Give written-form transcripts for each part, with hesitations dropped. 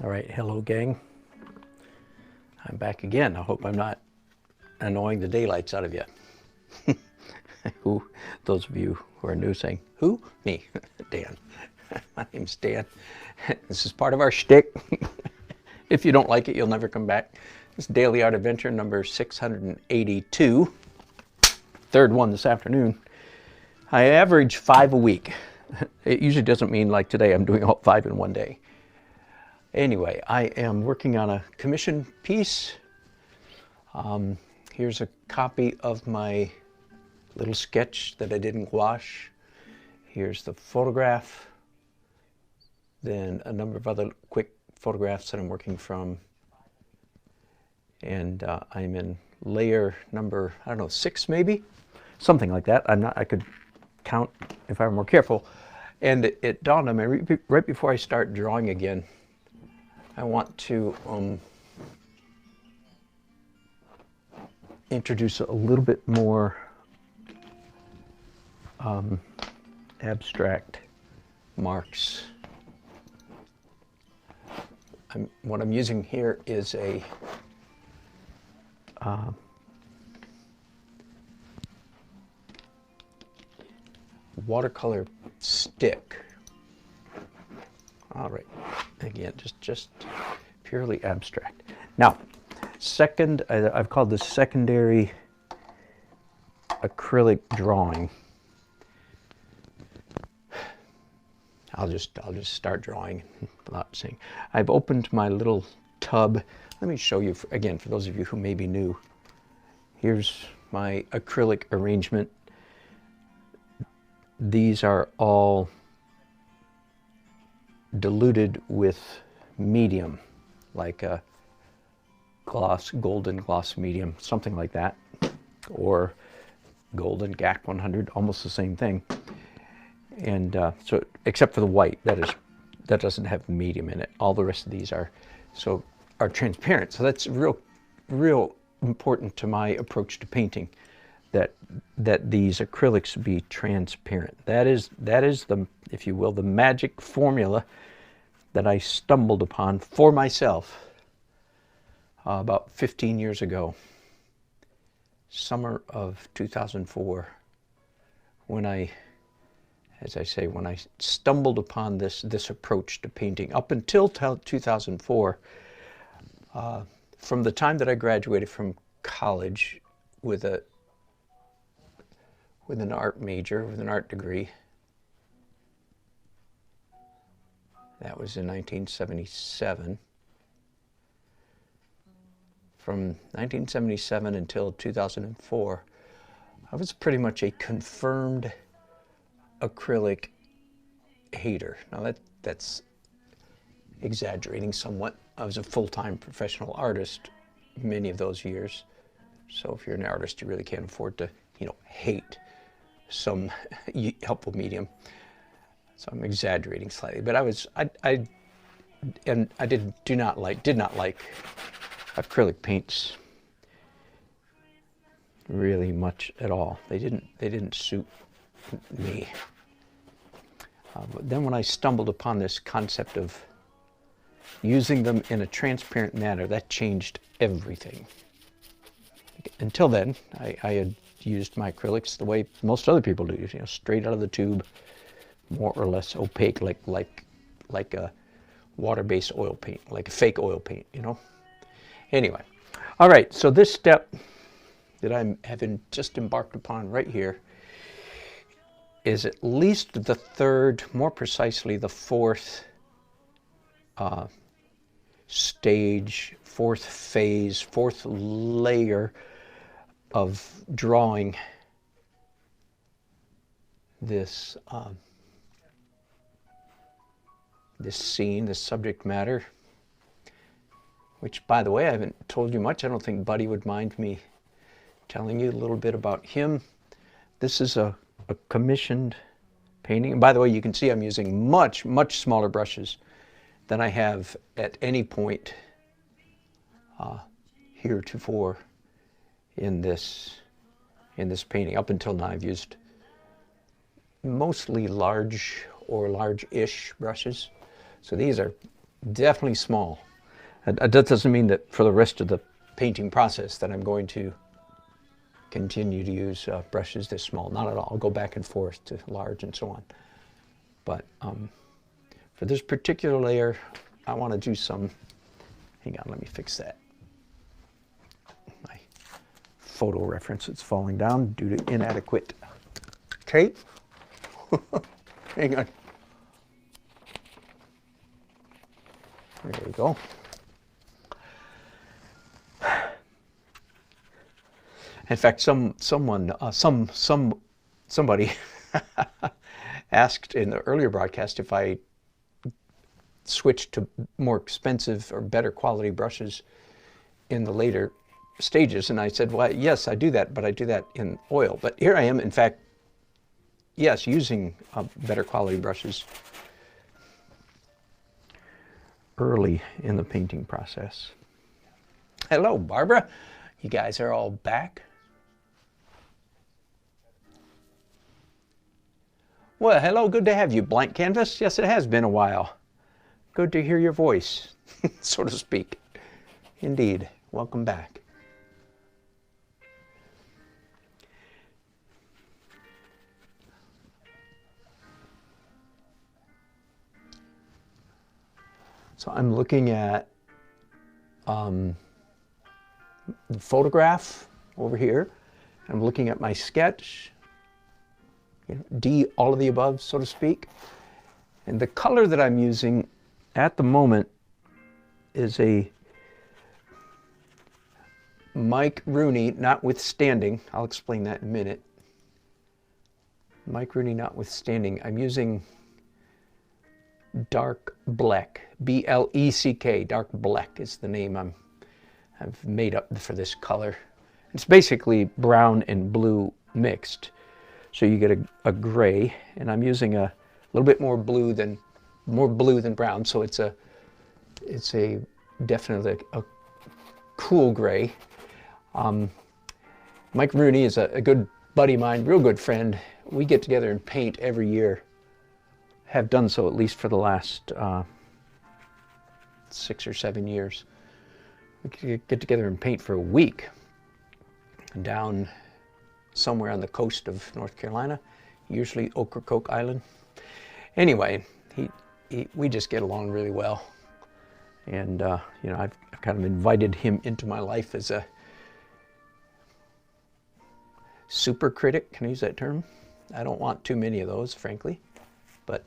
All right, hello gang. I'm back again. I hope I'm not annoying the daylights out of you. Who, those of you who are new saying, who? Me, Dan. My name's Dan. This is part of our shtick. If you don't like it, you'll never come back. This is Daily Art Adventure number 682. Third one this afternoon. I average 5 a week. It usually doesn't mean like today I'm doing all 5 in one day. Anyway, I am working on a commission piece. Here's a copy of my little sketch that I did in gouache. Here's the photograph. Then a number of other quick photographs that I'm working from. And I'm in layer number, I don't know, 6 maybe? Something like that. I could count if I were more careful. And it dawned on me right before I start drawing again, I want to introduce a little bit more abstract marks. What I'm using here is a watercolor stick. All right, again, just purely abstract. Now, second, I've called this secondary acrylic drawing. I'll just start drawing without saying. I've opened my little tub. Let me show you again for those of you who may be new. Here's my acrylic arrangement. These are all diluted with medium, like a gloss, golden gloss medium, something like that, or golden GAC 100, almost the same thing. And so, except for the white, that doesn't have medium in it. All the rest of these are transparent. So that's real important to my approach to painting, that these acrylics be transparent. That is the, if you will, the magic formula that I stumbled upon for myself about 15 years ago, summer of 2004, when I stumbled upon this approach to painting. Up until 2004, from the time that I graduated from college with an art major, with an art degree. That was in 1977. From 1977 until 2004, I was pretty much a confirmed acrylic hater. Now that's exaggerating somewhat. I was a full-time professional artist many of those years. So if you're an artist, you really can't afford to, hate some helpful medium. So I'm exaggerating slightly, but I did not like acrylic paints really much at all. They didn't suit me. But then when I stumbled upon this concept of using them in a transparent manner, that changed everything. Until then, I had used my acrylics the way most other people do, straight out of the tube, more or less opaque, like a water-based oil paint, like a fake oil paint, Anyway, all right, so this step that I'm having just embarked upon right here is at least the third, more precisely the fourth stage, fourth phase, fourth layer of drawing this this scene, this subject matter, which, by the way, I haven't told you much. I don't think Buddy would mind me telling you a little bit about him. This is a commissioned painting. And by the way, you can see I'm using much smaller brushes than I have at any point heretofore in this painting. Up until now, I've used mostly large or large-ish brushes. So these are definitely small. That doesn't mean that for the rest of the painting process that I'm going to continue to use brushes this small. Not at all. I'll go back and forth to large and so on. But for this particular layer, I want to do some, hang on, let me fix that. My photo reference is falling down due to inadequate tape. Hang on. There we go. In fact, somebody asked in the earlier broadcast if I switched to more expensive or better quality brushes in the later stages, and I said, well, yes, I do that, but I do that in oil. But here I am, in fact, yes, using better quality brushes early in the painting process. Hello, Barbara. You guys are all back. Well, hello, good to have you. Blank canvas? Yes, it has been a while. Good to hear your voice, so to speak. Indeed. Welcome back. So I'm looking at the photograph over here. I'm looking at my sketch. D, all of the above, so to speak. And the color that I'm using at the moment is a Mike Rooney notwithstanding. I'll explain that in a minute. Mike Rooney notwithstanding. I'm using dark black, B-L-E-C-K. Dark black is the name I've made up for this color. It's basically brown and blue mixed. So you get a gray, and I'm using a little bit more blue than brown. So it's definitely a cool gray. Mike Rooney is a good buddy of mine, real good friend. We get together and paint every year. Have done so at least for the last 6 or 7 years. We get together and paint for a week down somewhere on the coast of North Carolina, usually Ocracoke Island. Anyway, we just get along really well. And, you know, I've kind of invited him into my life as a super critic. Can I use that term? I don't want too many of those, frankly. But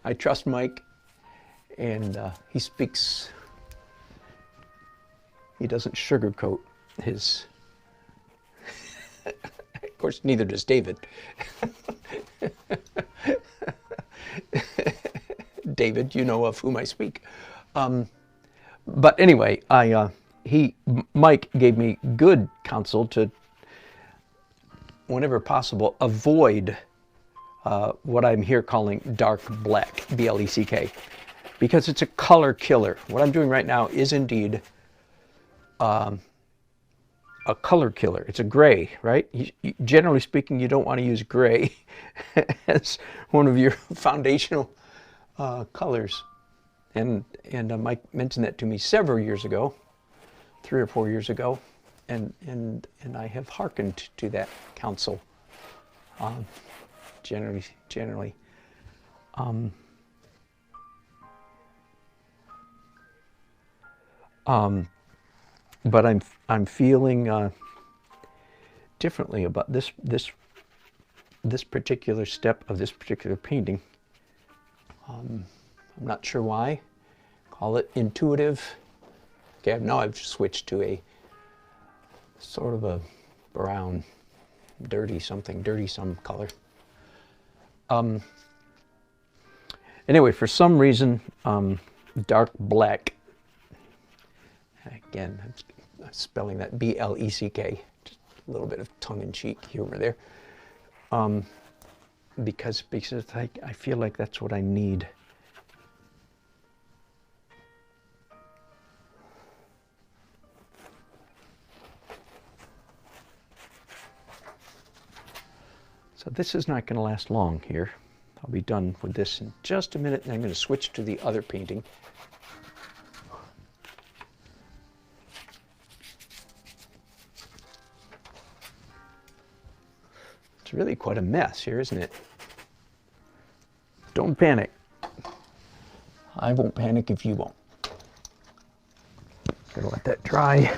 I trust Mike, and he speaks, he doesn't sugarcoat his... Of course, neither does David. David, you know of whom I speak. But anyway, Mike gave me good counsel to, whenever possible, avoid what I'm here calling dark black, B-L-E-C-K, because it's a color killer. What I'm doing right now is indeed a color killer. It's a gray, right? Generally speaking, you don't want to use gray as one of your foundational colors. And Mike mentioned that to me several years ago, 3 or 4 years ago, and I have hearkened to that counsel. Generally. But I'm feeling differently about this particular step of this particular painting. I'm not sure why. Call it intuitive. Okay, now I've switched to a sort of a brown, dirty some color. Anyway, for some reason, dark black. Again, I'm spelling that B-L-E-C-K. Just a little bit of tongue-in-cheek humor there. Because I feel like that's what I need. So this is not going to last long here. I'll be done with this in just a minute, and I'm going to switch to the other painting. It's really quite a mess here, isn't it? Don't panic. I won't panic if you won't. Gotta let that dry.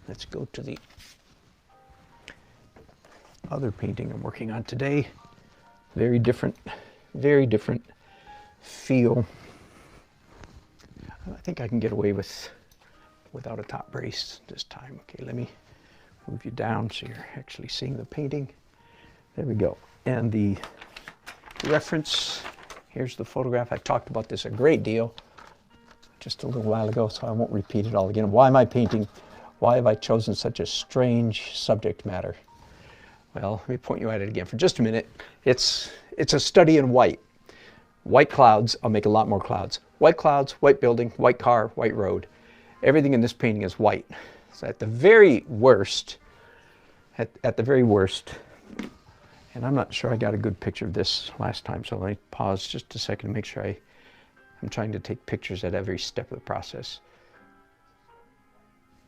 Let's go to the other painting I'm working on today. Very different feel. I think I can get away without a top brace this time. Okay, let me move you down so you're actually seeing the painting. There we go. And the reference, here's the photograph. I talked about this a great deal just a little while ago, so I won't repeat it all again. Why am I painting? Why have I chosen such a strange subject matter? Well, let me point you at it again for just a minute. It's a study in white. White clouds, I'll make a lot more clouds. White clouds, white building, white car, white road. Everything in this painting is white. So at the very worst, and I'm not sure I got a good picture of this last time, so let me pause just a second to make sure I'm trying to take pictures at every step of the process.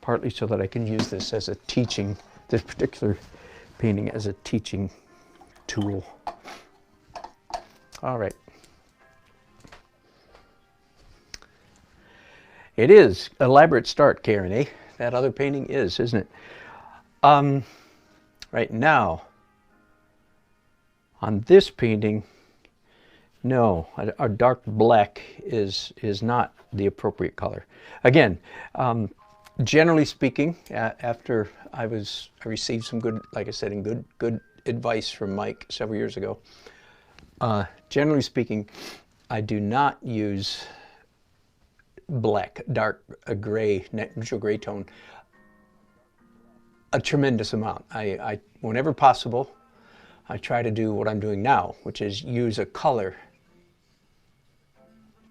Partly so that I can use this as a teaching, this particular painting as a teaching tool. All right. It is elaborate start, Karen, eh? That other painting is, isn't it? Right now, on this painting, no, a dark black is not the appropriate color. Again, generally speaking, after I received some good, like I said, good advice from Mike several years ago. Generally speaking, I do not use black, dark, gray, neutral gray tone a tremendous amount. I whenever possible, I try to do what I'm doing now, which is use a color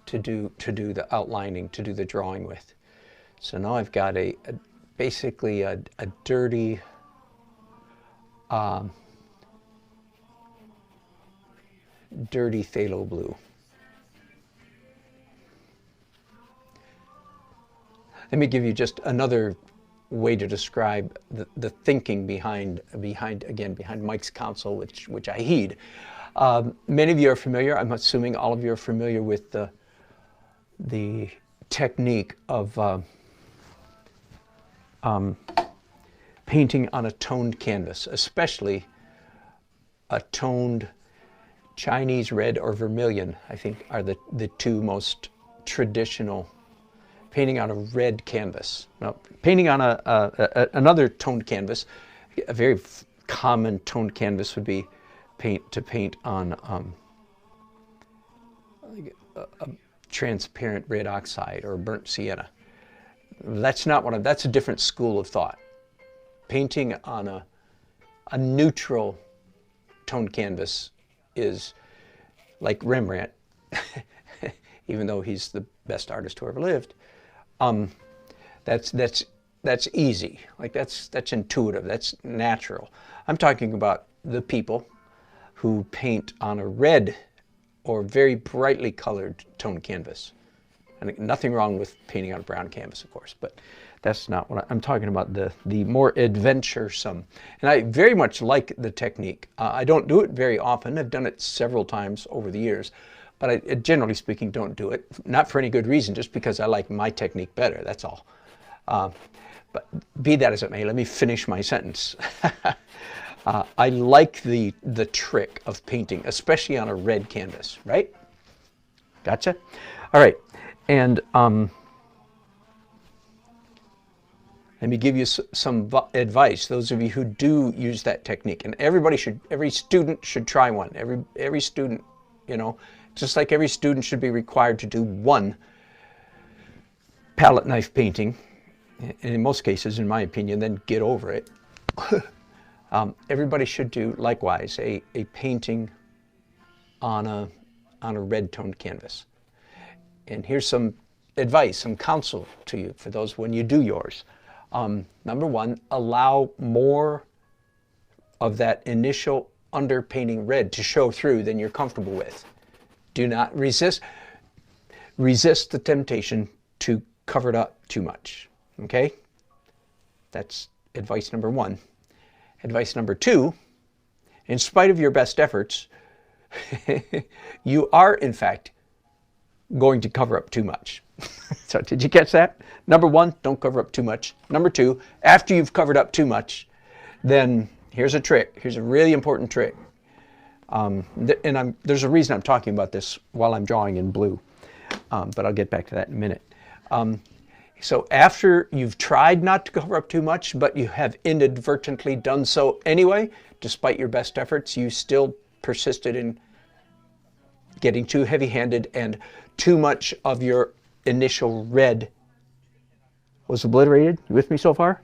to do the outlining, to do the drawing with. So now I've got basically a dirty dirty phthalo blue. Let me give you just another way to describe the thinking behind Mike's counsel, which I heed. Many of you are familiar, I'm assuming all of you are familiar with the technique of painting on a toned canvas, especially a toned Chinese red or vermilion, I think are the two most traditional. Painting on a red canvas. Now, painting on another toned canvas, a very common toned canvas would be to paint on a transparent red oxide or burnt sienna. That's not that's a different school of thought. Painting on a neutral toned canvas is like Rembrandt, even though he's the best artist who ever lived. That's easy. Like that's intuitive. That's natural. I'm talking about the people who paint on a red or very brightly colored toned canvas. And nothing wrong with painting on a brown canvas, of course, but that's not what I'm talking about. The more adventuresome. And I very much like the technique. I don't do it very often. I've done it several times over the years. But I, generally speaking, don't do it. Not for any good reason, just because I like my technique better, that's all. But be that as it may, let me finish my sentence. I like the trick of painting, especially on a red canvas, right? Gotcha? All right, and let me give you some advice, those of you who do use that technique. And every student should try one. Every student, you know, just like every student should be required to do one palette knife painting, and in most cases, in my opinion, then get over it. Everybody should do likewise a painting on a red toned canvas. And here's some advice, some counsel to you for those when you do yours. Number one, allow more of that initial underpainting red to show through than you're comfortable with. Do not resist the temptation to cover it up too much, okay? That's advice number 1. Advice number 2, in spite of your best efforts, you are, in fact, going to cover up too much. So did you catch that? Number 1, don't cover up too much. Number 2, after you've covered up too much, then here's a trick. Here's a really important trick. There's a reason I'm talking about this while I'm drawing in blue, but I'll get back to that in a minute. So after you've tried not to cover up too much, but you have inadvertently done so anyway, despite your best efforts, you still persisted in getting too heavy-handed and too much of your initial red was obliterated. You with me so far?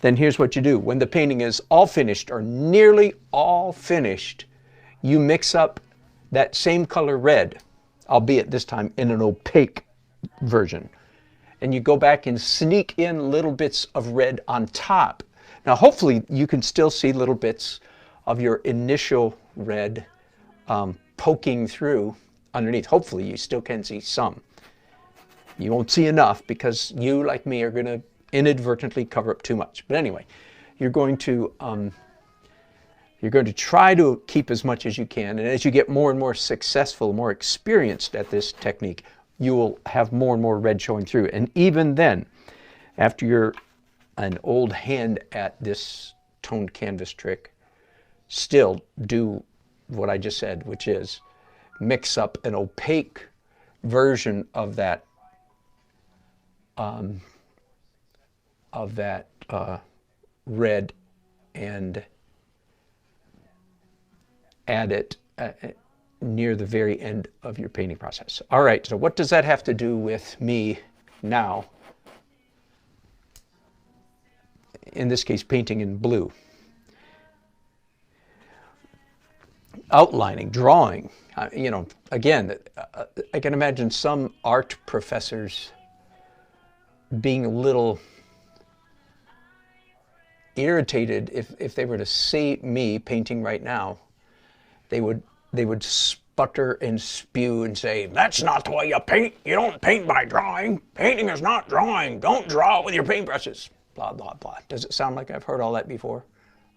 Then here's what you do. When the painting is all finished or nearly all finished, you mix up that same color red, albeit this time in an opaque version. And you go back and sneak in little bits of red on top. Now, hopefully, you can still see little bits of your initial red poking through underneath. Hopefully, you still can see some. You won't see enough because you, like me, are going to inadvertently cover up too much. But anyway, you're going to try to keep as much as you can. And as you get more and more successful, more experienced at this technique, you will have more and more red showing through. And even then, after you're an old hand at this toned canvas trick, still do what I just said, which is mix up an opaque version of that red and add it near the very end of your painting process. All right, so what does that have to do with me now? In this case, painting in blue. Outlining, drawing. You know, again, I can imagine some art professors being a little irritated if they were to see me painting right now. They would sputter and spew and say, "That's not the way you paint. You don't paint by drawing. Painting is not drawing. Don't draw with your paintbrushes." Blah, blah, blah. Does it sound like I've heard all that before?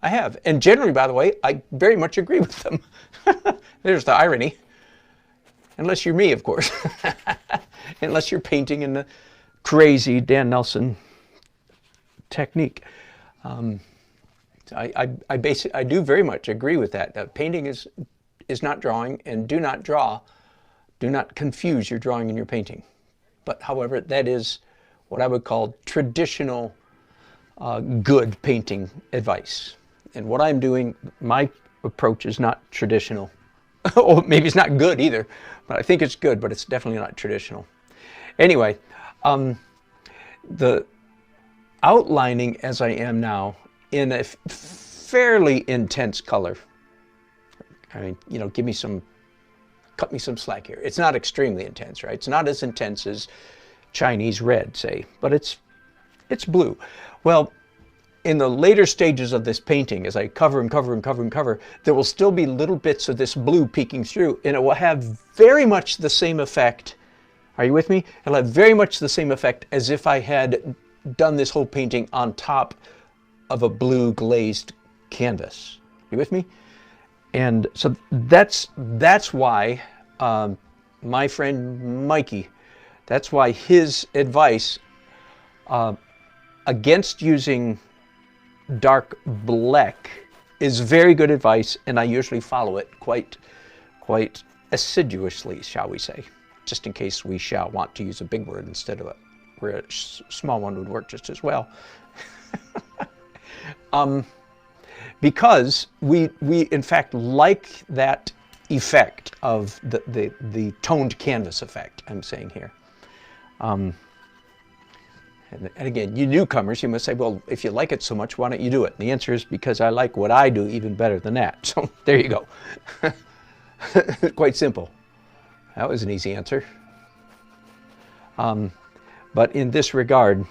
I have. And generally, by the way, I very much agree with them. There's the irony. Unless you're me, of course. Unless you're painting in the crazy Dan Nelson technique. I do very much agree with that. Painting is not drawing, and do not draw. Do not confuse your drawing and your painting. But however, that is what I would call traditional good painting advice. And what I'm doing, my approach is not traditional. Or maybe it's not good either, but I think it's good, but it's definitely not traditional. Anyway, the outlining as I am now in a fairly intense color. I mean, you know, cut me some slack here. It's not extremely intense, right? It's not as intense as Chinese red, say, but it's blue. Well, in the later stages of this painting, as I cover and cover and cover and cover, there will still be little bits of this blue peeking through, and it will have very much the same effect. Are you with me? It'll have very much the same effect as if I had done this whole painting on top of a blue glazed canvas. You with me? And so that's why my friend Mikey, that's why his advice against using dark black is very good advice, and I usually follow it quite assiduously, shall we say, just in case we shall want to use a big word instead of a small one would work just as well. Because we in fact like that effect of the toned canvas effect I'm saying here. And again, you newcomers, you must say, well, if you like it so much, why don't you do it? And the answer is because I like what I do even better than that. So there you go. Quite simple. That was an easy answer. But in this regard,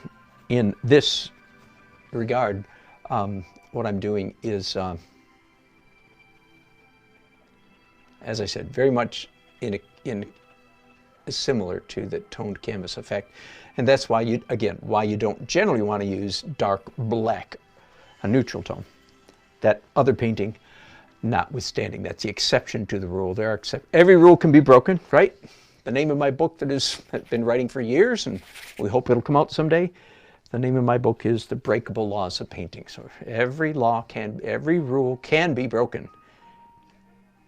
what I'm doing is as I said, very much in similar to the toned canvas effect. And that's why why you don't generally want to use dark black, a neutral tone. That other painting, notwithstanding, that's the exception to the rule. Every rule can be broken, right? The name of my book that I've been writing for years, and we hope it'll come out someday. The name of my book is The Breakable Laws of Painting. So every rule can be broken.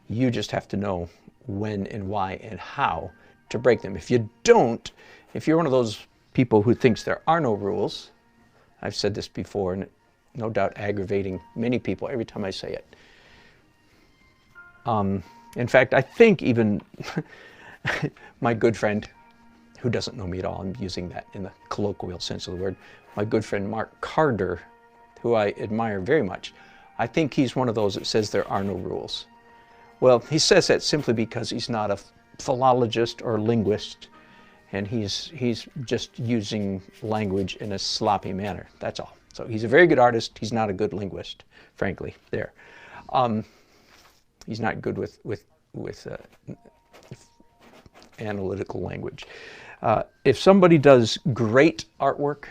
You just have to know when and why and how to break them. If you don't, if you're one of those people who thinks there are no rules, I've said this before, and no doubt aggravating many people every time I say it. In fact, I think even my good friend, who doesn't know me at all, I'm using that in the colloquial sense of the word, my good friend Mark Carter, who I admire very much, I think he's one of those that says there are no rules. Well, he says that simply because he's not a philologist or linguist, and he's just using language in a sloppy manner. That's all. So he's a very good artist. He's not a good linguist, frankly. There, he's not good with analytical language. If somebody does great artwork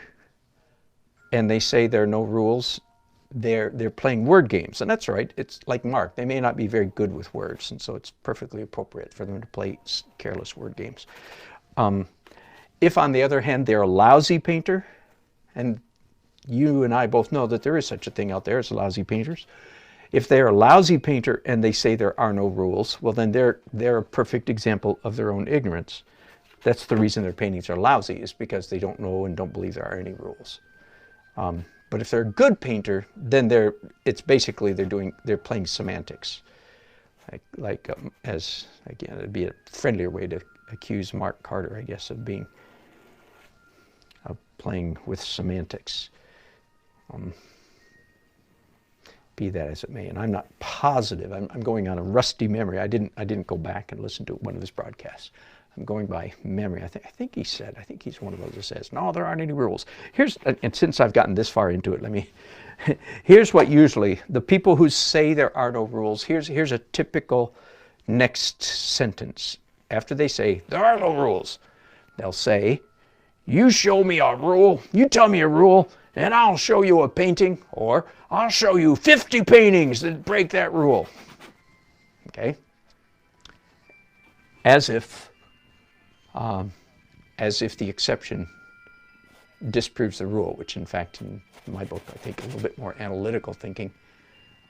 and they say there are no rules, they're playing word games, and that's right. It's like Mark. They may not be very good with words, and so it's perfectly appropriate for them to play careless word games. If, on the other hand, they're a lousy painter, and you and I both know that there is such a thing out there as lousy painters. If they're a lousy painter and they say there are no rules, well, then they're a perfect example of their own ignorance. That's the reason their paintings are lousy, is because they don't know and don't believe there are any rules. But if they're a good painter, then they're playing semantics. As again, it'd be a friendlier way to accuse Mark Carter, I guess, of playing with semantics. Be that as it may, and I'm not positive. I'm going on a rusty memory. I didn't go back and listen to one of his broadcasts. I'm going by memory. I think he's one of those that says, no, there aren't any rules. And since I've gotten this far into it, here's what usually, the people who say there are no rules, here's a typical next sentence. After they say, there are no rules, they'll say, you show me a rule, you tell me a rule, and I'll show you a painting, or I'll show you 50 paintings that break that rule. Okay? As if the exception disproves the rule, which in fact, in my book, I think a little bit more analytical thinking,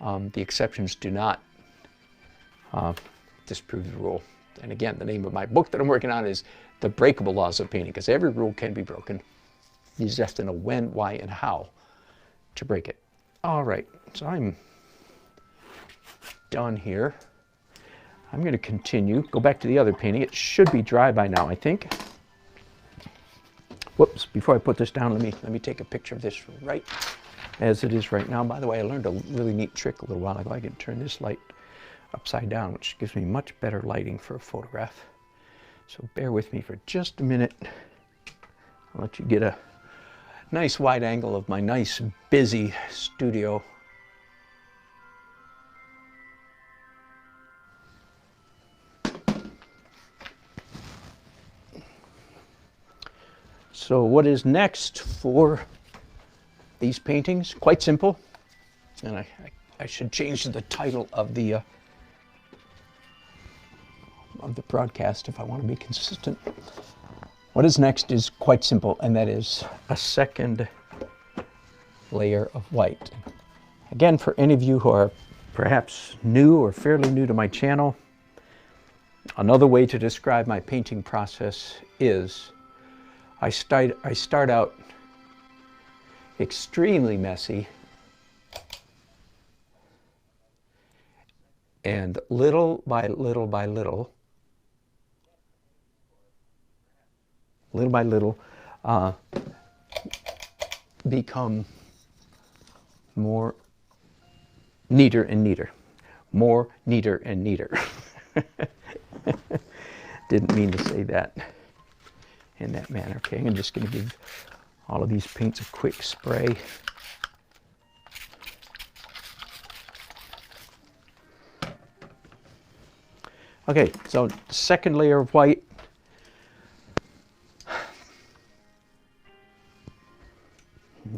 the exceptions do not disprove the rule. And again, the name of my book that I'm working on is The Breakable Laws of Painting, because every rule can be broken. You just have to know when, why, and how to break it. All right, so I'm done here. I'm going to continue, go back to the other painting. It should be dry by now, I think. Whoops, before I put this down, let me take a picture of this right as it is right now. By the way, I learned a really neat trick a little while ago. I can turn this light upside down, which gives me much better lighting for a photograph. So bear with me for just a minute. I'll let you get a nice wide angle of my nice busy studio. So what is next for these paintings? Quite simple. And I should change the title of the broadcast if I want to be consistent. What is next is quite simple, and that is a second layer of white. Again, for any of you who are perhaps new or fairly new to my channel, another way to describe my painting process is I start out extremely messy, and little by little by little, become more neater and neater. More neater and neater. Didn't mean to say that in that manner. Okay, I'm just going to give all of these paints a quick spray. Okay, so second layer of white.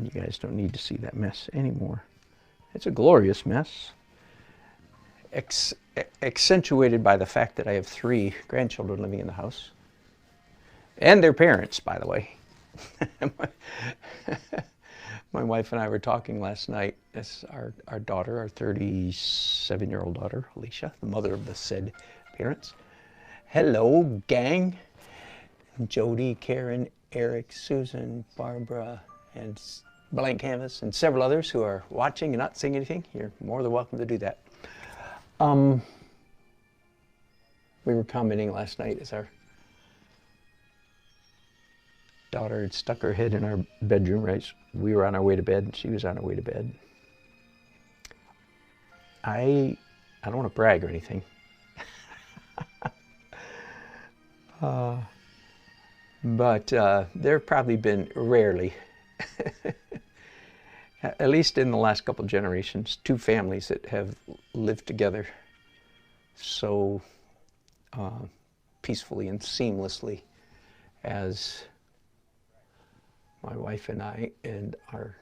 You guys don't need to see that mess anymore. It's a glorious mess. Accentuated by the fact that I have 3 grandchildren living in the house. And their parents, by the way. My wife and I were talking last night. That's our daughter, our 37-year-old daughter, Alicia, the mother of the said parents. Hello, gang. Jody, Karen, Eric, Susan, Barbara, and Blank Canvas, and several others who are watching and not saying anything. You're more than welcome to do that. We were commenting last night as our daughter had stuck her head in our bedroom, right? We were on our way to bed, and she was on her way to bed. I don't want to brag or anything. But there have probably been rarely, at least in the last couple of generations, 2 families that have lived together so peacefully and seamlessly as my wife and I and our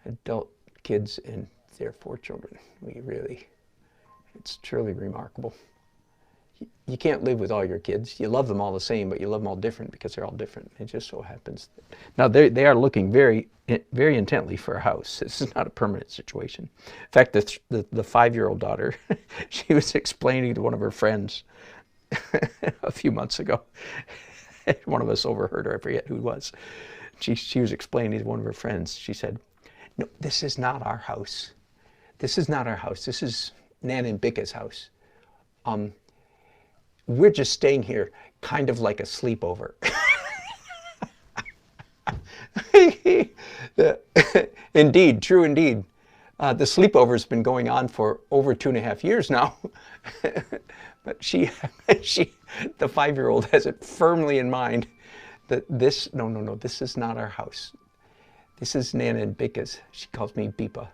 adult kids and their 4 children. It's truly remarkable. You can't live with all your kids. You love them all the same, but you love them all different because they're all different. It just so happens that, now they are looking very, very intently for a house. This is not a permanent situation. In fact, the 5-year-old daughter, she was explaining to one of her friends a few months ago. One of us overheard her. I forget who it was. She was explaining to one of her friends. She said, "No, this is not our house. This is not our house. This is Nan and Bicca's house. We're just staying here, kind of like a sleepover." Indeed, true indeed. The sleepover's been going on for over 2.5 years now. But the 5-year-old has it firmly in mind that this is not our house. This is Nana and Bicca's. She calls me Beepa.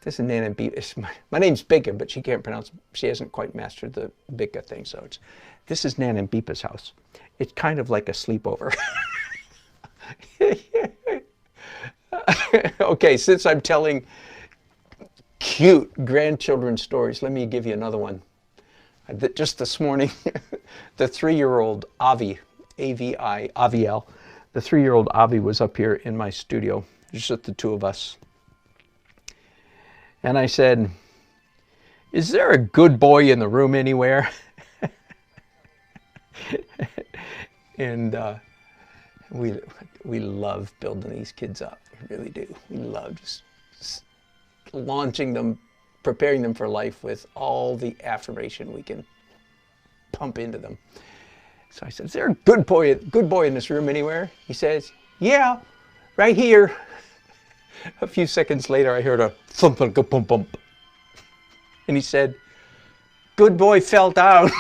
This is Nana and Beepa. My name's Bicca, but she can't pronounce, she hasn't quite mastered the Bicca thing, so this is Nana and Beepa's house. It's kind of like a sleepover. Okay, since I'm telling cute grandchildren stories, let me give you another one. Just this morning, the 3-year-old Avi, A-V-I, Aviel, the 3-year-old Avi was up here in my studio, just the 2 of us. And I said, "Is there a good boy in the room anywhere?" And we love building these kids up. We really do. We love just launching them, preparing them for life with all the affirmation we can pump into them. So I said, "Is there a good boy in this room anywhere?" He says, "Yeah, right here." A few seconds later, I heard a thump and a bump bump. And he said, "Good boy fell down."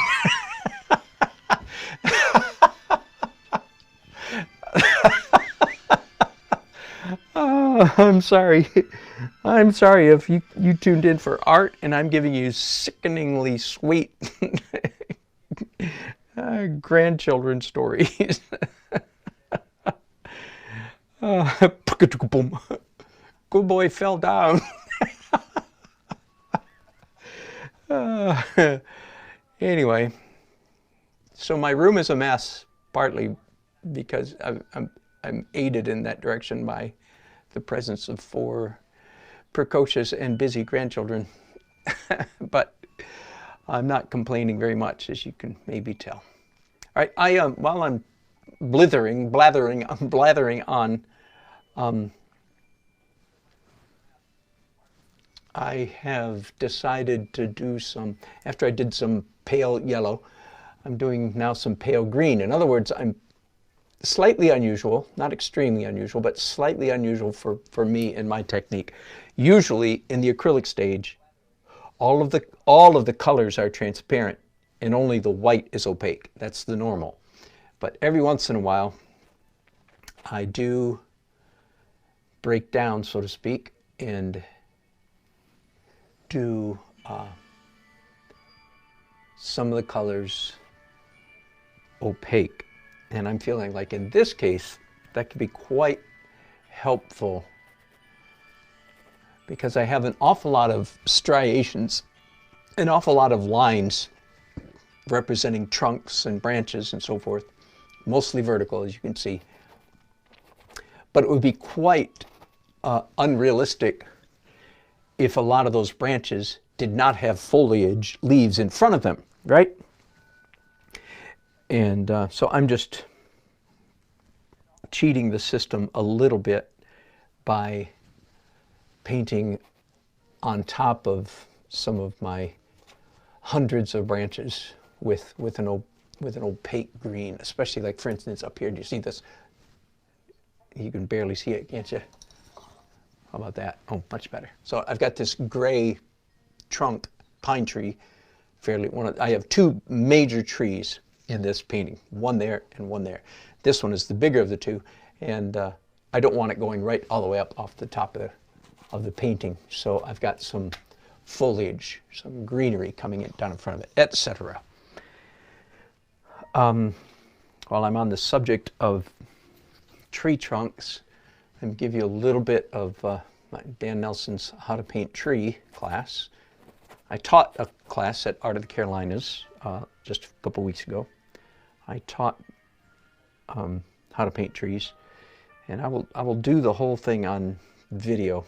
I'm sorry. I'm sorry if you tuned in for art and I'm giving you sickeningly sweet grandchildren stories. Good boy fell down. Anyway, so my room is a mess, partly because I'm aided in that direction by the presence of 4 precocious and busy grandchildren. But I'm not complaining very much, as you can maybe tell. All right, while I'm blathering on, I have decided to do some, after I did some pale yellow, I'm doing now some pale green. In other words, I'm slightly unusual, not extremely unusual, but slightly unusual for me and my technique. Usually in the acrylic stage, all of the colors are transparent and only the white is opaque. That's the normal. But every once in a while, I do break down, so to speak, and do some of the colors opaque. And I'm feeling like in this case, that could be quite helpful because I have an awful lot of striations, an awful lot of lines representing trunks and branches and so forth, mostly vertical, as you can see. But it would be quite unrealistic if a lot of those branches did not have foliage, leaves in front of them, right? And so I'm just cheating the system a little bit by painting on top of some of my hundreds of branches with an opaque green, especially like, for instance, up here. Do you see this? You can barely see it, can't you? How about that? Oh, much better. So I've got this gray trunk pine tree. I have two major trees in this painting, one there and one there. This one is the bigger of the two, and I don't want it going right all the way up off the top of the painting. So I've got some foliage, some greenery coming in down in front of it, etc. While I'm on the subject of tree trunks, I'm give you a little bit of Dan Nelson's How to Paint Tree class. I taught a class at Art of the Carolinas just a couple weeks ago. I taught how to paint trees, and I will do the whole thing on video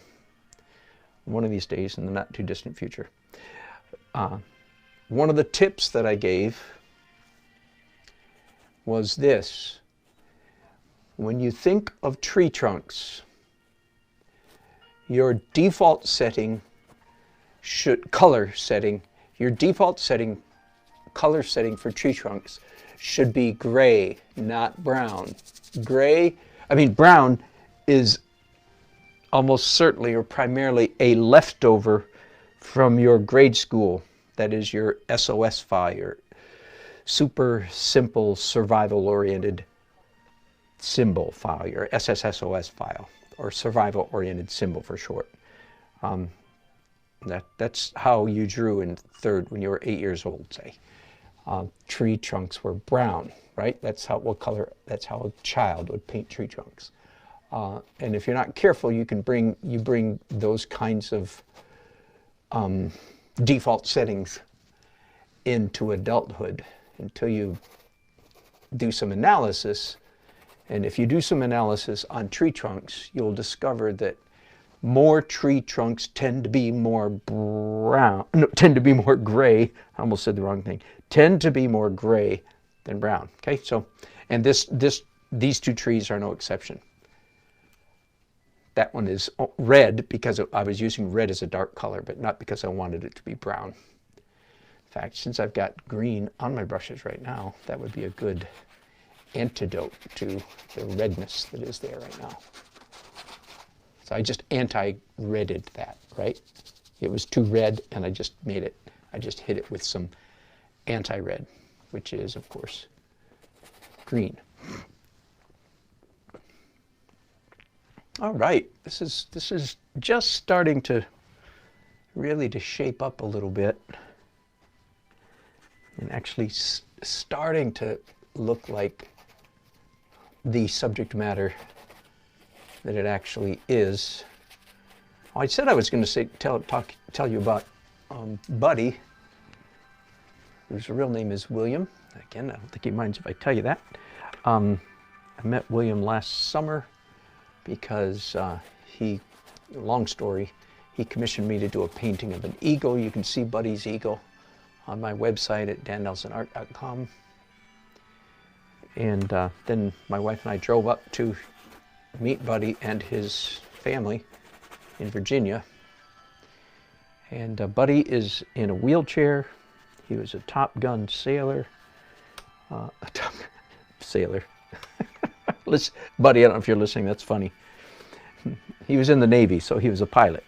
one of these days in the not too distant future. One of the tips that I gave was this: when you think of tree trunks, your default setting color setting for tree trunks should be gray, not brown. Brown is almost certainly or primarily a leftover from your grade school. That is your SOS file, your super simple survival oriented symbol file, your SSSOS file, or survival oriented symbol for short. That's how you drew in third when you were 8 years old, say. Tree trunks were brown, right? That's how a child would paint tree trunks. And if you're not careful, you bring those kinds of default settings into adulthood until you do some analysis. And if you do some analysis on tree trunks, you'll discover that more tree trunks tend to be more tend to be more gray. I almost said the wrong thing. Tend to be more gray than brown. Okay, so, and these two trees are no exception. That one is red because I was using red as a dark color, but not because I wanted it to be brown. In fact, since I've got green on my brushes right now, that would be a good antidote to the redness that is there right now. So I just anti-redded that, right? It was too red, and I just hit it with some anti-red, which is, of course, green. All right, this is just starting to really to shape up a little bit, and actually starting to look like the subject matter that it actually is. I said I was going to tell you about Buddy, whose real name is William. Again, I don't think he minds if I tell you that. I met William last summer because long story, he commissioned me to do a painting of an eagle. You can see Buddy's eagle on my website at dannelsonart.com. And then my wife and I drove up to meet Buddy and his family in Virginia. And Buddy is in a wheelchair. He was a Top Gun sailor. Listen, Buddy, I don't know if you're listening, that's funny. He was in the Navy, so he was a pilot,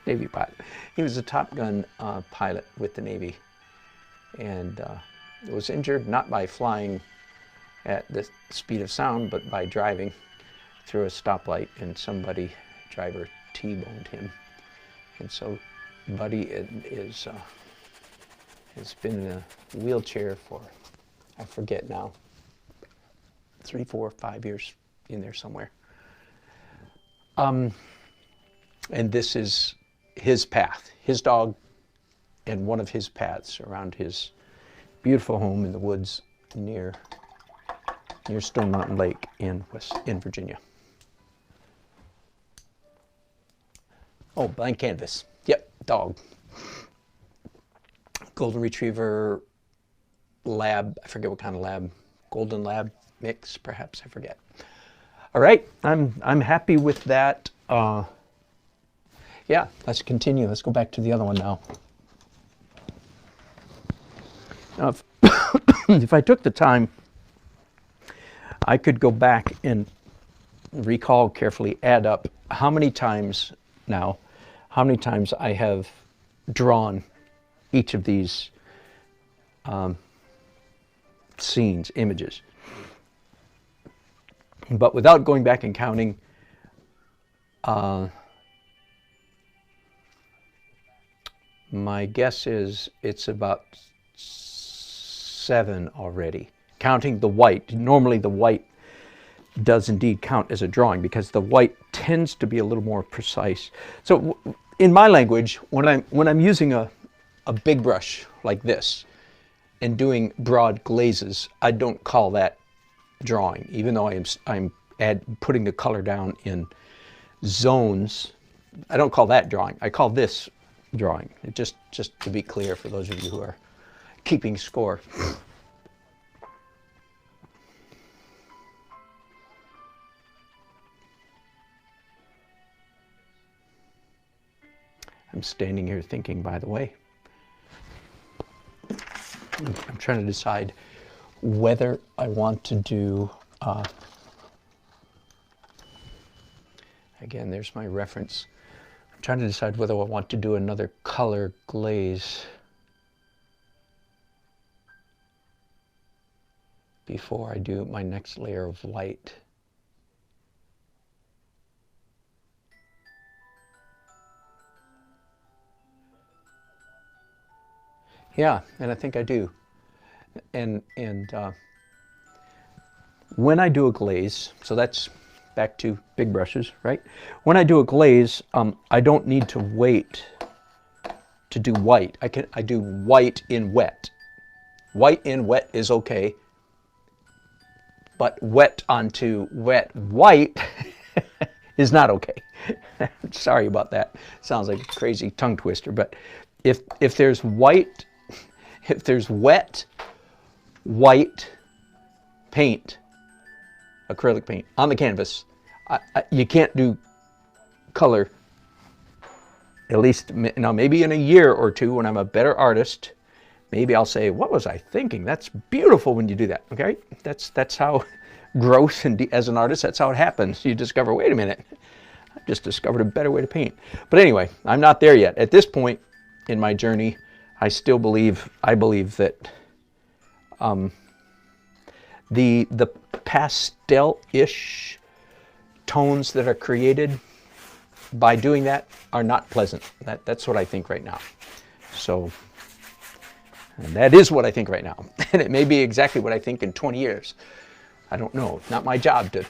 Navy pilot. He was a Top Gun pilot with the Navy, and was injured not by flying at the speed of sound, but by driving through a stoplight, and driver T-boned him. And so Buddy is has been in a wheelchair for, I forget now, 3, 4, 5 years, in there somewhere. And this is his path, his dog, and one of his paths around his beautiful home in the woods near Stone Mountain Lake in Virginia. Oh, blank canvas. Yep, dog. Golden Retriever Lab. I forget what kind of lab. Golden Lab mix, perhaps. I forget. All right, I'm happy with that. Yeah, let's continue. Let's go back to the other one now. Now, if I took the time, I could go back and recall carefully, add up how many times I have drawn each of these scenes, images. But without going back and counting, my guess is it's about 7 already, counting the white. Normally the white does indeed count as a drawing because the white tends to be a little more precise. So in my language, when I'm using a big brush like this and doing broad glazes, I don't call that drawing, even though I'm putting the color down in zones. I don't call that drawing. I call this drawing. Just to be clear for those of you who are keeping score. I'm standing here thinking, by the way. I'm trying to decide whether I want to do, again, there's my reference. I'm trying to decide whether I want to do another color glaze before I do my next layer of white. Yeah, and I think I do. And when I do a glaze, so that's back to big brushes, right? When I do a glaze, I don't need to wait to do white. I do white in wet. White in wet is okay, but wet onto wet white is not okay. Sorry about that. Sounds like a crazy tongue twister, but if there's white, if there's wet, white paint, acrylic paint on the canvas, you can't do color. At least, now maybe in a year or two when I'm a better artist, maybe I'll say, what was I thinking? That's beautiful when you do that, okay? That's how growth, and as an artist, that's how it happens. You discover, wait a minute, I just discovered a better way to paint. But anyway, I'm not there yet. At this point in my journey, I believe that the pastel-ish tones that are created by doing that are not pleasant. That's what I think right now. So, and that is what I think right now. And it may be exactly what I think in 20 years. I don't know. It's not my job to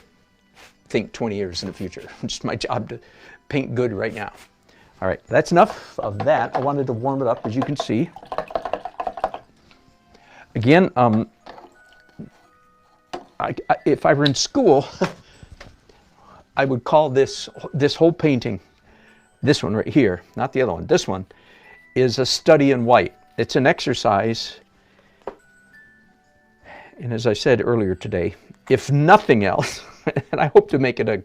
think 20 years in the future. It's just my job to paint good right now. All right, that's enough of that. I wanted to warm it up, as you can see. Again, if I were in school, I would call this whole painting, this one right here, not the other one, this one, is a study in white. It's an exercise, and as I said earlier today, if nothing else, and I hope to make it a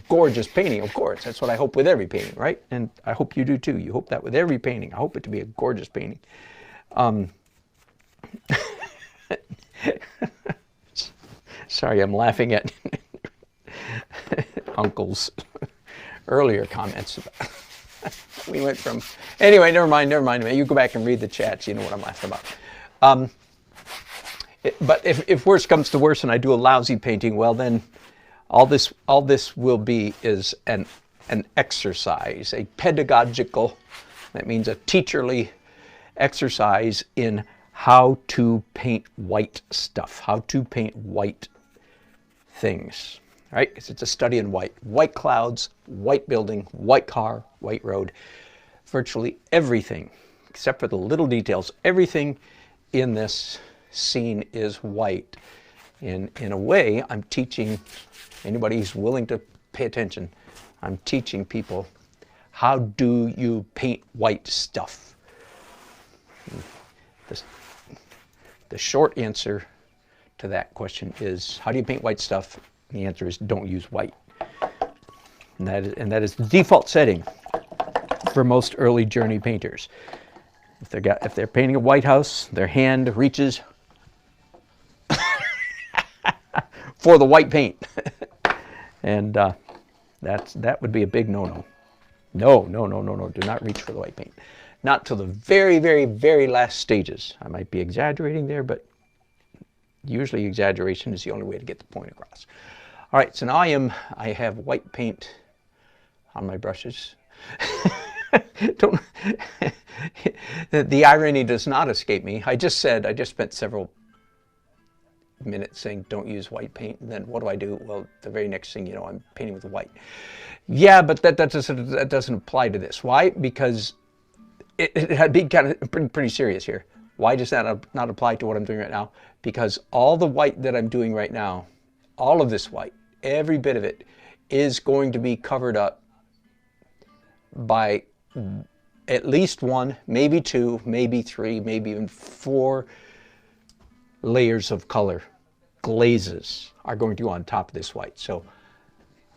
gorgeous painting, of course. That's what I hope with every painting, right? And I hope you do too. You hope that with every painting. I hope it to be a gorgeous painting. Sorry, I'm laughing at Uncle's earlier comments. We went from, anyway, never mind. You go back and read the chats. You know what I'm laughing about. But if worse comes to worse and I do a lousy painting, well then, all this will be is an exercise, a pedagogical, that means a teacherly exercise in how to paint white stuff, how to paint white things, right? Because it's a study in white. White clouds, white building, white car, white road. Virtually everything, except for the little details, everything in this scene is white. In a way, I'm teaching anybody who's willing to pay attention, I'm teaching people, how do you paint white stuff? The short answer to that question is, how do you paint white stuff? And the answer is, don't use white. And that is the default setting for most early journey painters. If they're painting a White House, their hand reaches for the white paint. And that would be a big no-no. No, do not reach for the white paint. Not till the very, very, very last stages. I might be exaggerating there, but usually exaggeration is the only way to get the point across. All right, so now I have white paint on my brushes. The irony does not escape me. I just spent several minutes saying don't use white paint, and then what do? Well, the very next thing you know, I'm painting with white. Yeah, but that doesn't apply to this. Why? Because it'd be kind of pretty serious here. Why does that not apply to what I'm doing right now? Because all the white that I'm doing right now, all of this white, every bit of it, is going to be covered up by at least one, maybe two, maybe three, maybe even four layers of color. Glazes are going to go on top of this white. So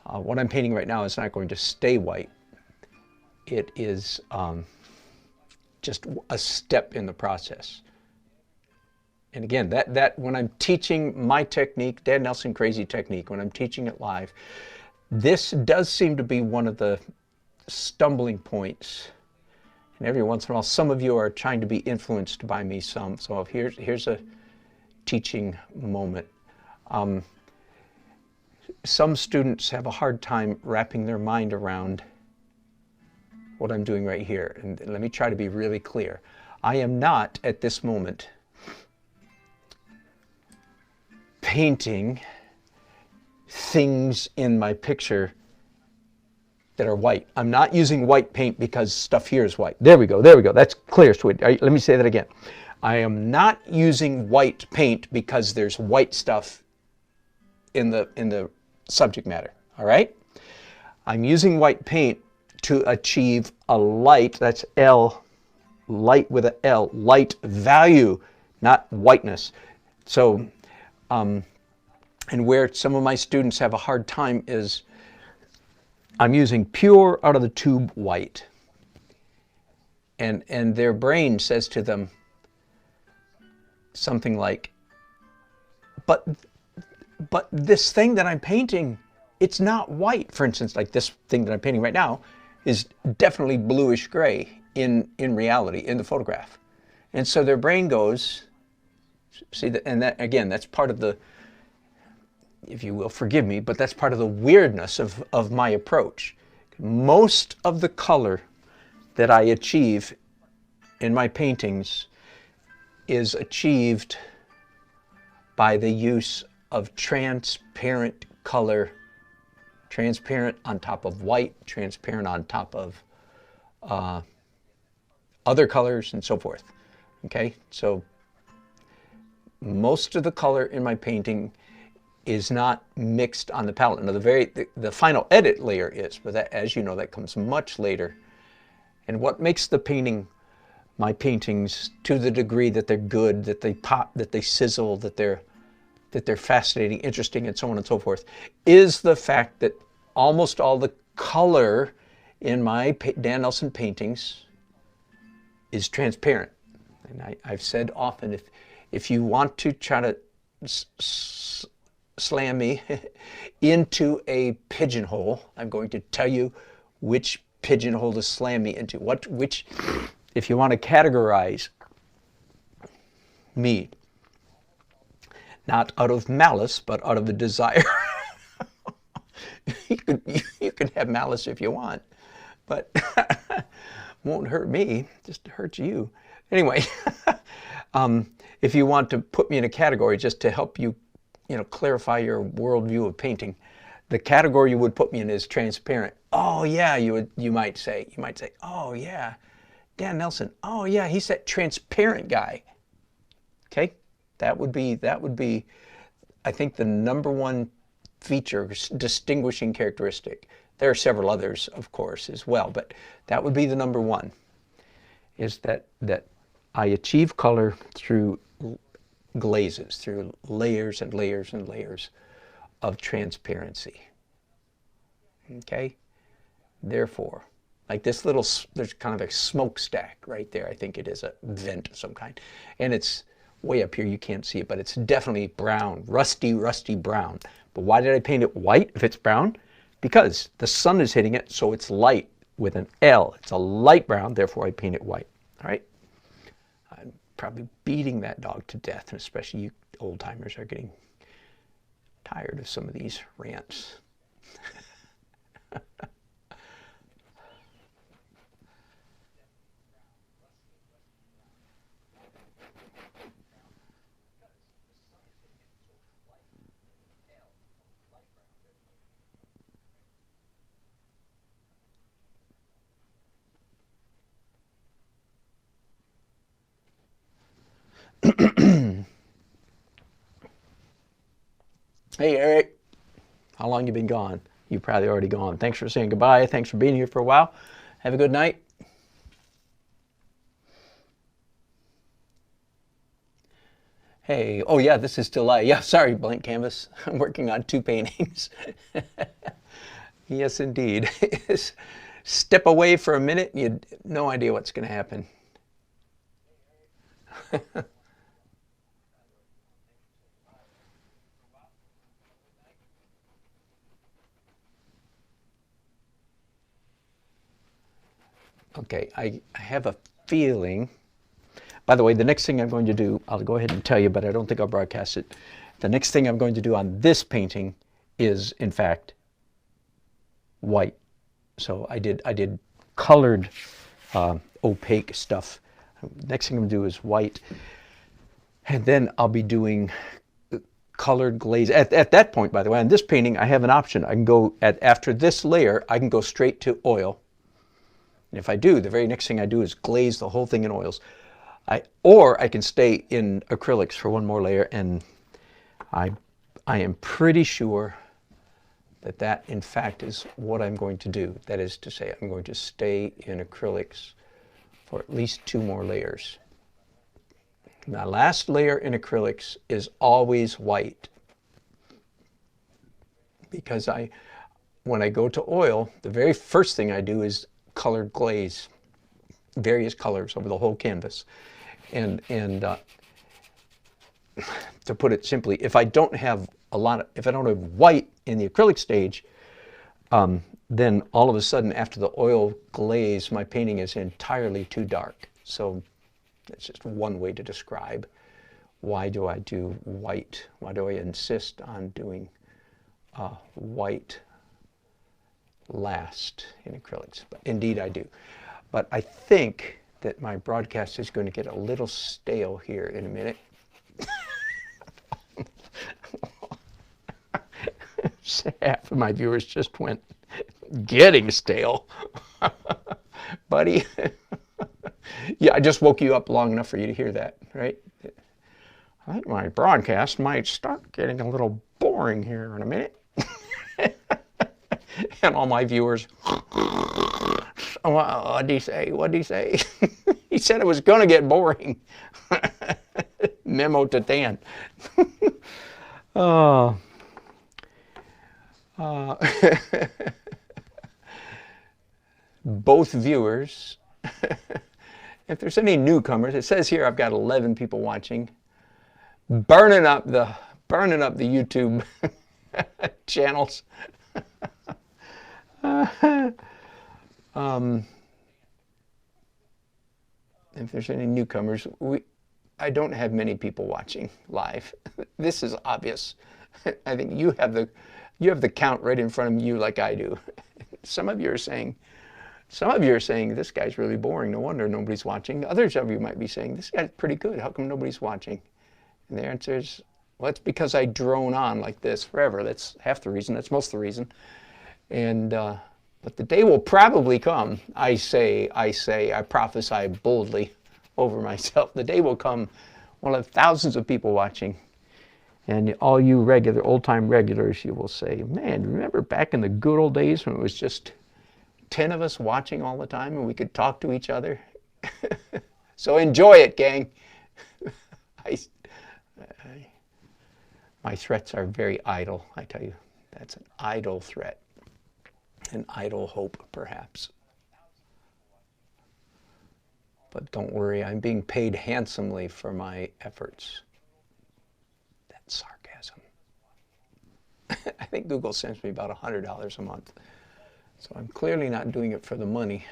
what I'm painting right now is not going to stay white. It is just a step in the process. And again, that when I'm teaching my technique, Dan Nelson Crazy Technique, when I'm teaching it live, this does seem to be one of the stumbling points. And every once in a while, some of you are trying to be influenced by me some. So here's a teaching moment. Some students have a hard time wrapping their mind around what I'm doing right here. And let me try to be really clear. I am not, at this moment, painting things in my picture that are white. I'm not using white paint because stuff here is white. There we go. That's clear. Let me say that again. I am not using white paint because there's white stuff in the subject matter. All right? I'm using white paint to achieve a light, that's L, light with a L, light value, not whiteness. So, and where some of my students have a hard time is I'm using pure out of the tube white. And their brain says to them something like, but this thing that I'm painting, it's not white. For instance, like this thing that I'm painting right now is definitely bluish gray in reality, in the photograph. And so their brain goes, see, and that again, that's part of the, if you will, forgive me, but that's part of the weirdness of my approach. Most of the color that I achieve in my paintings is achieved by the use of transparent color, transparent on top of white, transparent on top of other colors, and so forth. Okay, so most of the color in my painting is not mixed on the palette. Now the final edit layer is, but that, as you know, that comes much later. And what makes my paintings, to the degree that they're good, that they pop, that they sizzle, that they're fascinating, interesting, and so on and so forth, is the fact that almost all the color in my Dan Nelson paintings is transparent. And I've said often, if you want to try to slam me into a pigeonhole, I'm going to tell you which pigeonhole to slam me into. Which, if you want to categorize me, not out of malice, but out of a desire. You can have malice if you want, but won't hurt me, just hurts you. Anyway, if you want to put me in a category just to help you, clarify your worldview of painting, the category you would put me in is transparent. Oh yeah, you might say, oh yeah, Dan Nelson. Oh yeah, he's that transparent guy. Okay, that would be, I think, the number one feature, distinguishing characteristic. There are several others, of course, as well, but that would be the number one, is that I achieve color through glazes, through layers and layers and layers of transparency. Okay? Therefore, like this little, there's kind of a smokestack right there. I think it is a vent of some kind. And it's way up here, you can't see it, but it's definitely brown, rusty, rusty brown. But why did I paint it white if it's brown? Because the sun is hitting it, so it's light with an L. It's a light brown, therefore I paint it white. All right? I'm probably beating that dog to death, and especially you old timers are getting tired of some of these rants. Hey, Eric. How long you been gone? You're probably already gone. Thanks for saying goodbye. Thanks for being here for a while. Have a good night. Hey, oh yeah, this is still live. Yeah, sorry, blank canvas. I'm working on 2 paintings. Yes, indeed. Step away for a minute, you have no idea what's going to happen. Okay, I have a feeling. By the way, the next thing I'm going to do, I'll go ahead and tell you, but I don't think I'll broadcast it. The next thing I'm going to do on this painting is, in fact, white. So I did colored opaque stuff. Next thing I'm going to do is white. And then I'll be doing colored glaze. At that point, by the way, on this painting, I have an option. I can go, after this layer, I can go straight to oil. And if I do, the very next thing I do is glaze the whole thing in oils. Or I can stay in acrylics for one more layer, and I am pretty sure that in fact is what I'm going to do. That is to say, I'm going to stay in acrylics for at least 2 more layers. My last layer in acrylics is always white, because when I go to oil, the very first thing I do is colored glaze, various colors over the whole canvas. And to put it simply, if I don't have white in the acrylic stage, then all of a sudden after the oil glaze, my painting is entirely too dark. So that's just one way to describe why do I do white? Why do I insist on doing white last in acrylics? But indeed I do. But I think that my broadcast is going to get a little stale here in a minute. Half of my viewers just went, getting stale. Buddy. Yeah, I just woke you up long enough for you to hear that, right? I think my broadcast might start getting a little boring here in a minute. And all my viewers, what'd he say? What'd he say? He said it was going to get boring. Memo to Dan. Both viewers, if there's any newcomers, it says here I've got 11 people watching, burning up the YouTube channels. If there's any newcomers, I don't have many people watching live. This is obvious. I think you have the count right in front of you like I do. Some of you are saying, Some of you are saying, this guy's really boring, no wonder nobody's watching. Others of you might be saying, this guy's pretty good, how come nobody's watching? And the answer is, well, it's because I drone on like this forever. That's half the reason, that's most of the reason. And, but the day will probably come, I prophesy boldly over myself. The day will come, we'll have thousands of people watching. And all you regular, old-time regulars, you will say, man, remember back in the good old days when it was just 10 of us watching all the time and we could talk to each other? So enjoy it, gang. My threats are very idle, I tell you. That's an idle threat. An idle hope, perhaps. But don't worry, I'm being paid handsomely for my efforts. That's sarcasm. I think Google sends me about $100 a month. So I'm clearly not doing it for the money.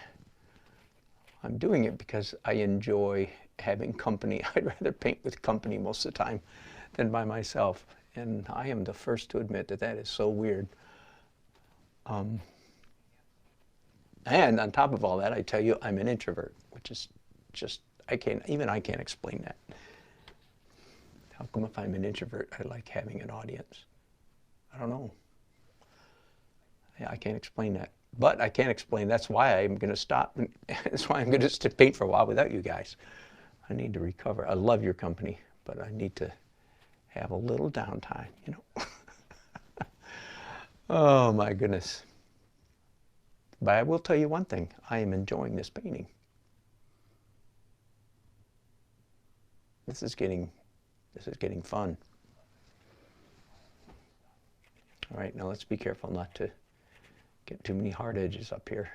I'm doing it because I enjoy having company. I'd rather paint with company most of the time than by myself. And I am the first to admit that that is so weird. And on top of all that, I tell you, I'm an introvert, which is just, I can't explain that. How come if I'm an introvert, I like having an audience? I don't know. Yeah, I can't explain that. But I can't explain, that's why I'm going to stop. That's why I'm going to paint for a while without you guys. I need to recover. I love your company, but I need to have a little downtime, you know. Oh my goodness. But I will tell you one thing, I am enjoying this painting. This is getting fun. All right, now let's be careful not to get too many hard edges up here.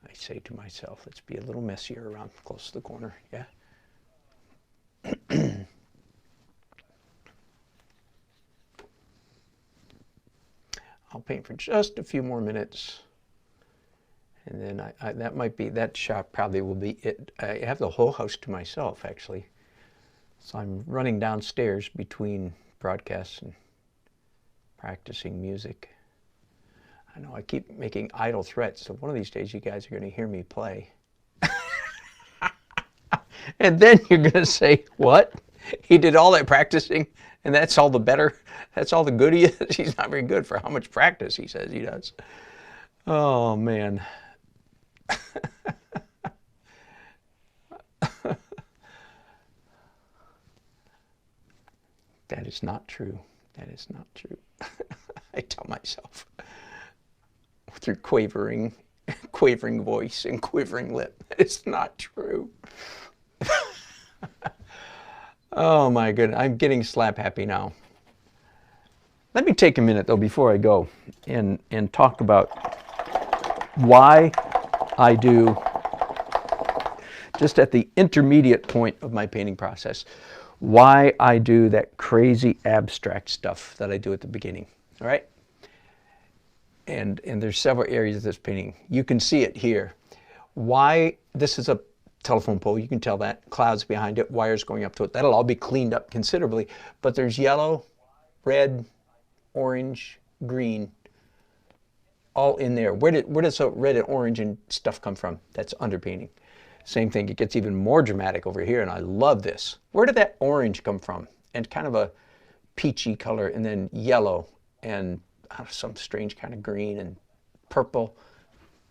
I say to myself, let's be a little messier around close to the corner, yeah? I'll paint for just a few more minutes. And then that shot probably will be it. I have the whole house to myself, actually. So I'm running downstairs between broadcasts and practicing music. I know I keep making idle threats, so one of these days you guys are going to hear me play. And then you're going to say, what? He did all that practicing, and that's all the better? That's all the good he is? He's not very good for how much practice he says he does. Oh, man. That is not true. That is not true. I tell myself through quavering voice and quivering lip. It's not true. Oh my goodness, I'm getting slap happy now. Let me take a minute though before I go and talk about why I do, just at the intermediate point of my painting process, why I do that crazy abstract stuff that I do at the beginning, all right? And there's several areas of this painting. You can see it here. Why, this is a telephone pole, you can tell that, clouds behind it, wires going up to it. That'll all be cleaned up considerably, but there's yellow, red, orange, green, all in there. Where does the red and orange and stuff come from? That's underpainting. Same thing, it gets even more dramatic over here, and I love this. Where did that orange come from? And kind of a peachy color, and then yellow, and some strange kind of green and purple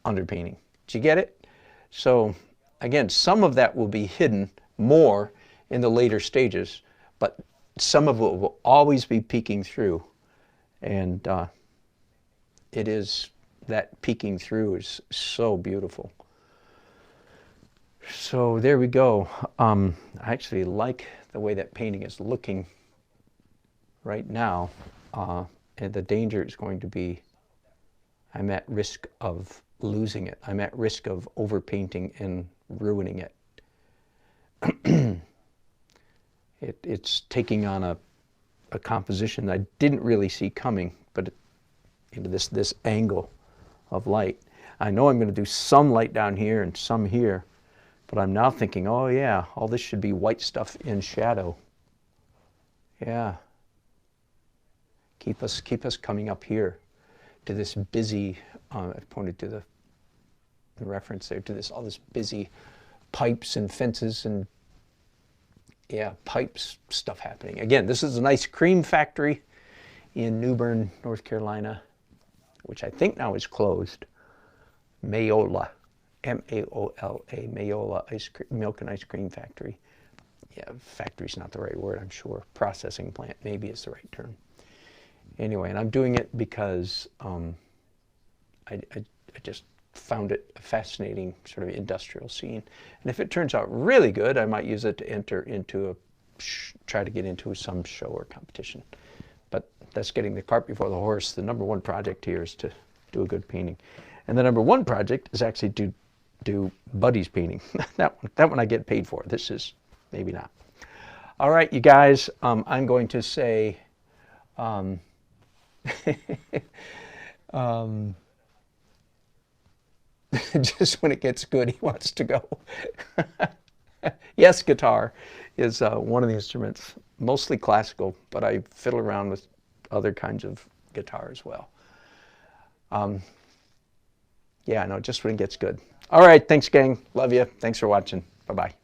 underpainting. Did you get it? So again, some of that will be hidden more in the later stages, but some of it will always be peeking through. And it is, that peeking through is so beautiful. So there we go. I actually like the way that painting is looking right now. And the danger is going to be, I'm at risk of losing it. I'm at risk of overpainting and ruining it. It's taking on a composition that I didn't really see coming, but into this angle of light. I know I'm going to do some light down here and some here, but I'm now thinking, oh yeah, all this should be white stuff in shadow. Yeah. Keep us coming up here to this busy, I've pointed to the in reference there to this, all this busy pipes and fences and, yeah, pipes stuff happening. Again, this is an ice cream factory in New Bern, North Carolina, which I think now is closed. Mayola, M-A-O-L-A, Mayola milk and ice cream factory. Yeah, factory's not the right word, I'm sure. Processing plant maybe is the right term. Anyway, and I'm doing it because I just found it a fascinating sort of industrial scene. And if it turns out really good, I might use it to enter into try to get into some show or competition. But that's getting the cart before the horse. The number one project here is to do a good painting. And the number one project is actually to do Buddy's painting. that one I get paid for. This is maybe not. All right, you guys, I'm going to say, just when it gets good, he wants to go. Yes, guitar is one of the instruments, mostly classical, but I fiddle around with other kinds of guitar as well. Yeah, no, just when it gets good. All right, thanks, gang. Love you. Thanks for watching. Bye-bye.